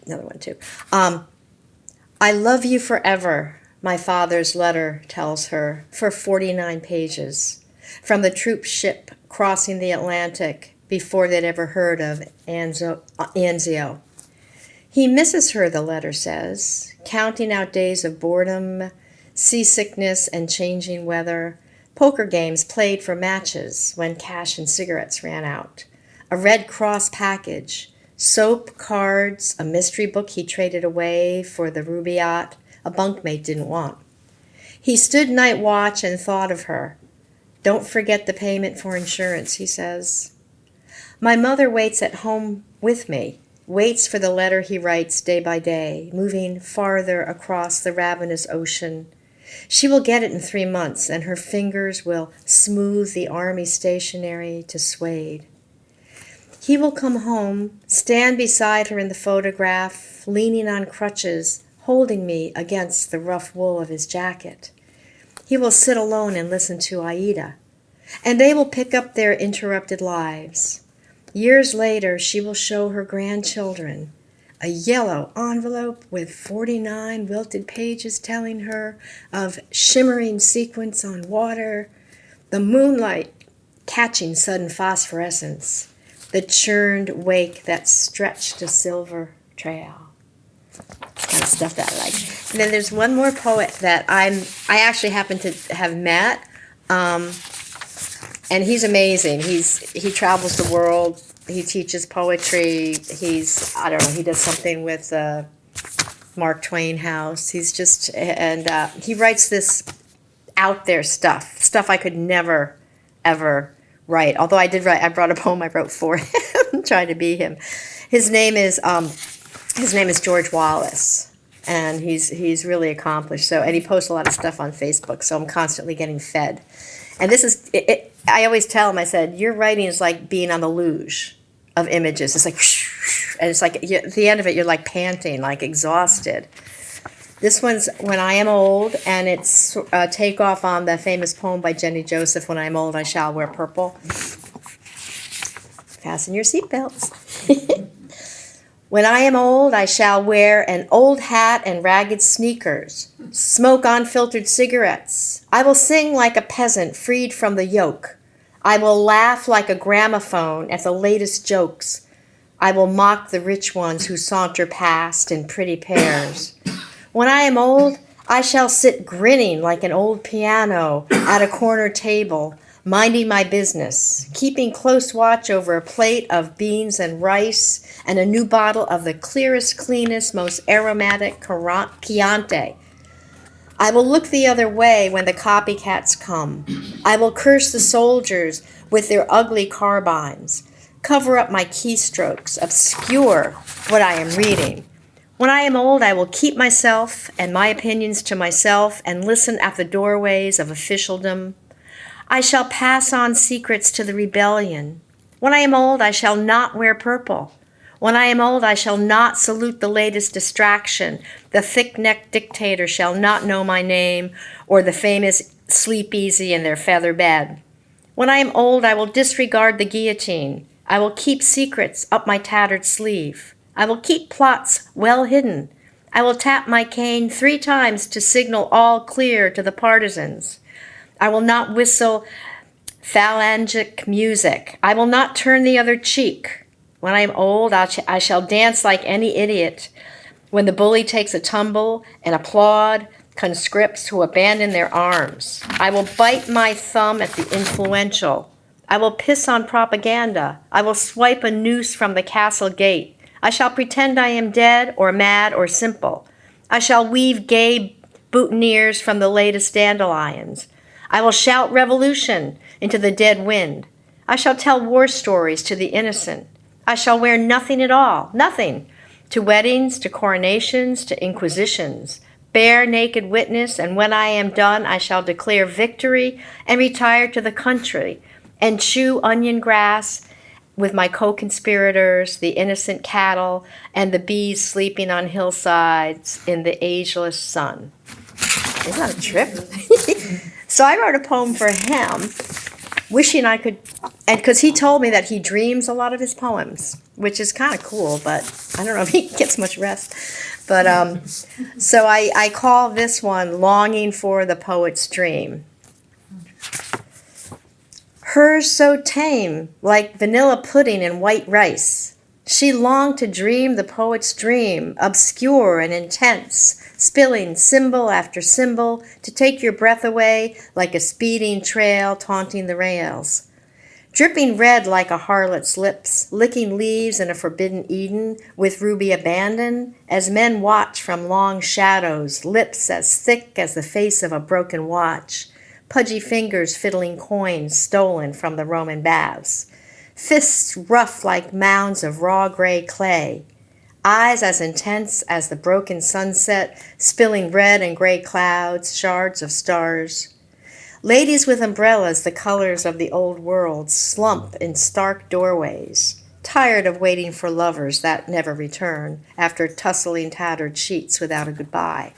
[SPEAKER 2] Another one too. I love you forever. My father's letter tells her, for 49 pages, from the troop ship crossing the Atlantic before they'd ever heard of Anzio. He misses her, the letter says, counting out days of boredom, seasickness, and changing weather, poker games played for matches when cash and cigarettes ran out, a Red Cross package, soap, cards, a mystery book he traded away for the Rubaiyat a bunkmate didn't want. He stood night watch and thought of her. Don't forget the payment for insurance, he says. My mother waits at home with me, waits for the letter he writes day by day, moving farther across the ravenous ocean. She will get it in 3 months, and her fingers will smooth the army stationery to suede. He will come home, stand beside her in the photograph, leaning on crutches, holding me against the rough wool of his jacket. He will sit alone and listen to Aida, and they will pick up their interrupted lives. Years later, she will show her grandchildren a yellow envelope with 49 wilted pages telling her of shimmering sequins on water, the moonlight catching sudden phosphorescence, the churned wake that stretched a silver trail. Kind of stuff that I like. And then there's one more poet that I actually happen to have met, and he's amazing. He travels the world. He teaches poetry. He does something with Mark Twain House. He writes this out there stuff I could never ever write. Although I brought a poem I wrote for him, trying to be him. His name is George Wallace, and he's really accomplished. And he posts a lot of stuff on Facebook, so I'm constantly getting fed. And this is I always tell him, I said, your writing is like being on the luge of images. It's like, and it's like at the end of it, you're like panting, like exhausted. This one's When I Am Old, and it's a takeoff on the famous poem by Jenny Joseph, When I Am Old, I Shall Wear Purple. Fasten your seatbelts. When I am old, I shall wear an old hat and ragged sneakers, smoke unfiltered cigarettes. I will sing like a peasant freed from the yoke. I will laugh like a gramophone at the latest jokes. I will mock the rich ones who saunter past in pretty pairs. When I am old, I shall sit grinning like an old piano at a corner table, minding my business, keeping close watch over a plate of beans and rice and a new bottle of the clearest, cleanest, most aromatic Chianti. I will look the other way when the copycats come. I will curse the soldiers with their ugly carbines, cover up my keystrokes, obscure what I am reading. When I am old, I will keep myself and my opinions to myself and listen at the doorways of officialdom. I shall pass on secrets to the rebellion. When I am old, I shall not wear purple. When I am old, I shall not salute the latest distraction. The thick-necked dictator shall not know my name, or the famous sleep easy in their feather bed. When I am old, I will disregard the guillotine. I will keep secrets up my tattered sleeve. I will keep plots well hidden. I will tap my cane 3 times to signal all clear to the partisans. I will not whistle phalangic music. I will not turn the other cheek. When I am old, I shall dance like any idiot. When the bully takes a tumble and applaud conscripts who abandon their arms. I will bite my thumb at the influential. I will piss on propaganda. I will swipe a noose from the castle gate. I shall pretend I am dead or mad or simple. I shall weave gay boutonnieres from the latest dandelions. I will shout revolution into the dead wind. I shall tell war stories to the innocent. I shall wear nothing at all, nothing, to weddings, to coronations, to inquisitions, bare naked witness, and when I am done, I shall declare victory and retire to the country and chew onion grass with my co-conspirators, the innocent cattle, and the bees sleeping on hillsides in the ageless sun. Isn't that a trip? So I wrote a poem for him, wishing I could, and because he told me that he dreams a lot of his poems, which is kind of cool, but I don't know if he gets much rest. But so I call this one Longing for the Poet's Dream. Hers so tame, like vanilla pudding and white rice. She longed to dream the poet's dream, obscure and intense, spilling symbol after symbol to take your breath away like a speeding trail taunting the rails. Dripping red like a harlot's lips, licking leaves in a forbidden Eden with ruby abandon, as men watch from long shadows, lips as thick as the face of a broken watch, pudgy fingers fiddling coins stolen from the Roman baths, fists rough like mounds of raw gray clay, eyes as intense as the broken sunset, spilling red and gray clouds, shards of stars. Ladies with umbrellas the colors of the old world slump in stark doorways, tired of waiting for lovers that never return after tussling tattered sheets without a goodbye.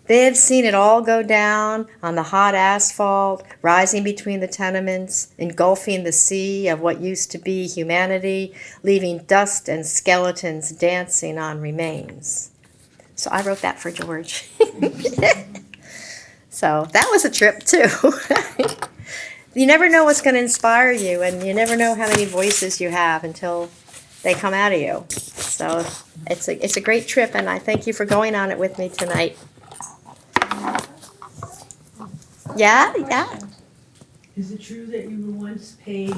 [SPEAKER 2] They have seen it all go down on the hot asphalt, rising between the tenements, engulfing the sea of what used to be humanity, leaving dust and skeletons dancing on remains. So I wrote that for George. So that was a trip too. You never know what's going to inspire you, and you never know how many voices you have until they come out of you. So it's a great trip, and I thank you for going on it with me tonight. Yeah.
[SPEAKER 6] Is it true that you were once paid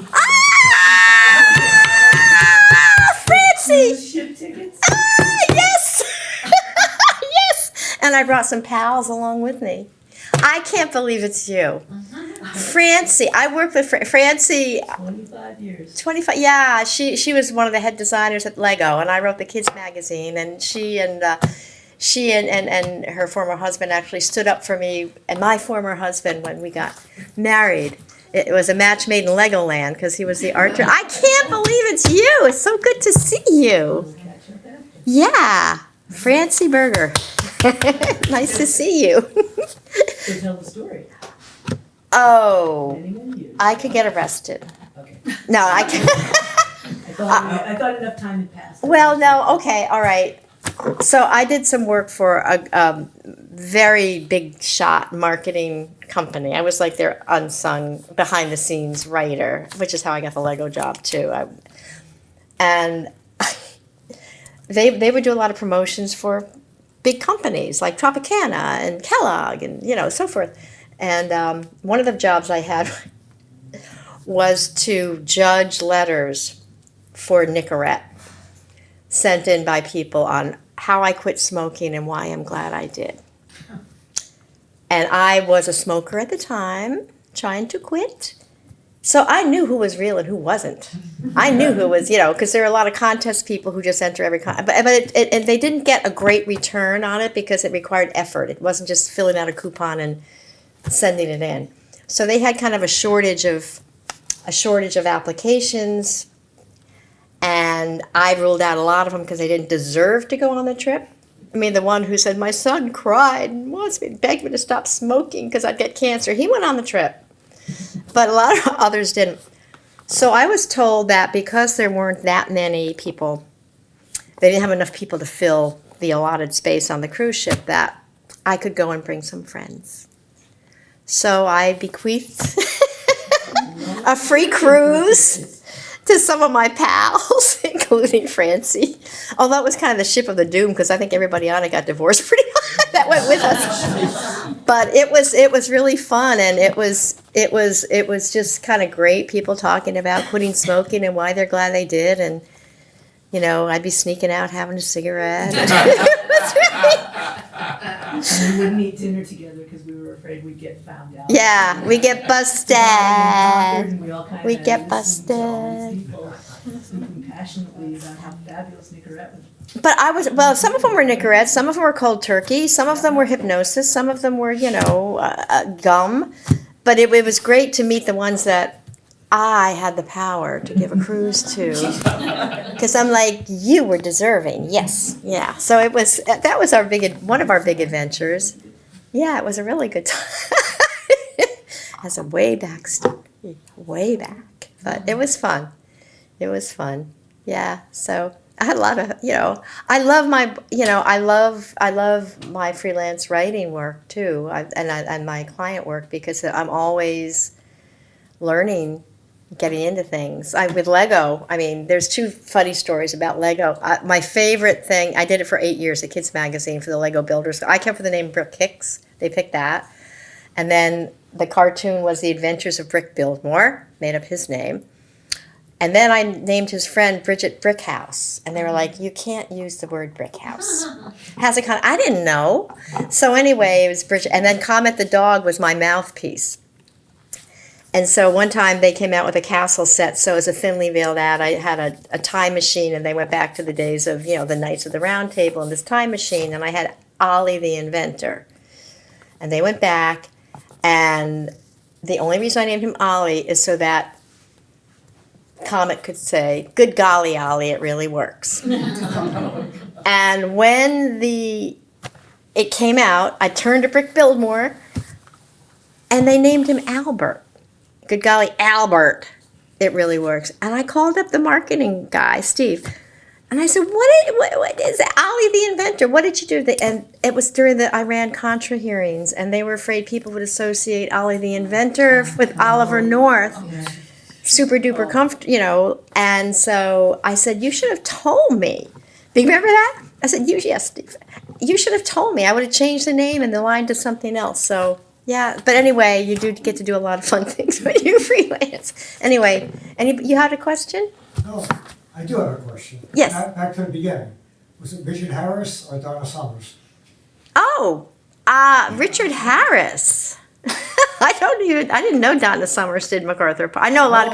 [SPEAKER 2] Francie!
[SPEAKER 6] ship tickets?
[SPEAKER 2] Yes! Yes! And I brought some pals along with me. I can't believe it's you. Francie, I worked with Francie
[SPEAKER 6] 25 years.
[SPEAKER 2] 25, yeah, she was one of the head designers at Lego, and I wrote the kids magazine, and she and her former husband actually stood up for me and my former husband when we got married. It was a match made in Legoland because he was the art director. I can't believe it's you. It's so good to see you. Yeah, Francie Berger. Nice to see you.
[SPEAKER 6] So tell the story.
[SPEAKER 2] Oh,
[SPEAKER 6] Many years.
[SPEAKER 2] I could get arrested.
[SPEAKER 6] Okay.
[SPEAKER 2] No, I can't.
[SPEAKER 6] I thought enough time had passed.
[SPEAKER 2] Well, no, okay, all right. So I did some work for a very big shot marketing company. I was like their unsung behind the scenes writer, which is how I got the Lego job too. And they would do a lot of promotions for big companies like Tropicana and Kellogg and so forth. And one of the jobs I had was to judge letters for Nicorette sent in by people on how I quit smoking and why I'm glad I did. And I was a smoker at the time, trying to quit. So I knew who was real and who wasn't. I knew who was, because there are a lot of contest people who just enter every but they didn't get a great return on it because it required effort. It wasn't just filling out a coupon and sending it in. So they had kind of a shortage of applications. And I ruled out a lot of them because they didn't deserve to go on the trip. I mean, the one who said, my son cried and begged me to stop smoking because I'd get cancer, he went on the trip. But a lot of others didn't. So I was told that because there weren't that many people, they didn't have enough people to fill the allotted space on the cruise ship, that I could go and bring some friends. So I bequeathed a free cruise to some of my pals, including Francie. Although it was kind of the ship of the doom because I think everybody on it got divorced pretty much. That went with us. But it was really fun, and it was just kind of great. People talking about quitting smoking and why they're glad they did, and I'd be sneaking out having a cigarette. It was really.
[SPEAKER 6] We wouldn't eat dinner together because we were afraid we'd get found out.
[SPEAKER 2] Yeah, we get busted. We get busted.
[SPEAKER 6] People speaking passionately about how fabulous Nicorette was.
[SPEAKER 2] But some of them were Nicorettes, some of them were cold turkey, some of them were hypnosis, some of them were, gum. But it was great to meet the ones that I had the power to give a cruise to. Because I'm like, you were deserving, yes, yeah. So that was one of our big adventures. Yeah, it was a really good time. As a way back story, way back. But it was fun. It was fun. Yeah, so I had a lot of, I love my freelance writing work too, and my client work, because I'm always learning, getting into things. With Lego, there's two funny stories about Lego. My favorite thing, I did it for 8 years, a kids magazine for the Lego builders. I kept for the name Brick Hicks. They picked that. And then the cartoon was The Adventures of Brick Buildmore, made up his name. And then I named his friend Bridget Brickhouse. And they were like, you can't use the word Brickhouse. I didn't know. So anyway, it was Bridget. And then Comet the dog was my mouthpiece. And so one time they came out with a castle set. So as a thinly veiled ad, I had a time machine, and they went back to the days of, the Knights of the Round Table and this time machine. And I had Ollie the inventor. And they went back, and the only reason I named him Ollie is so that Comet could say, good golly, Ollie, it really works. And when it came out, I turned to Brick Buildmore, and they named him Albert. Good golly, Albert, it really works. And I called up the marketing guy, Steve, and I said, what is it? Ollie the inventor, what did you do? And it was during the Iran-Contra hearings, and they were afraid people would associate Ollie the inventor with Oliver North. Super duper comfortable, and so I said, you should have told me. Do you remember that? I said, yes, Steve. You should have told me. I would have changed the name and the line to something else. So, yeah. But anyway, you do get to do a lot of fun things when you freelance. Anyway, you had a question?
[SPEAKER 7] No, I do have a question.
[SPEAKER 2] Yes.
[SPEAKER 7] Back to the beginning. Was it Richard Harris or Donna Summers?
[SPEAKER 2] Oh, Richard Harris. I didn't know Donna Summers did MacArthur Park. I know a lot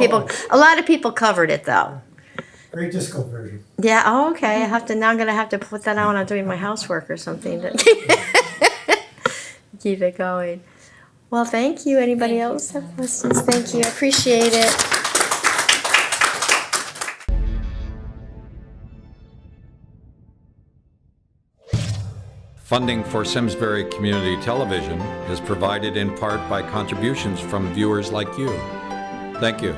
[SPEAKER 2] of people covered it though.
[SPEAKER 7] Great disco version.
[SPEAKER 2] Yeah, oh, okay. I'm gonna have to put that on when I'm doing my housework or something to keep it going. Well, thank you. Anybody else have questions? Thank you. I appreciate it.
[SPEAKER 8] Funding for Simsbury Community Television is provided in part by contributions from viewers like you. Thank you.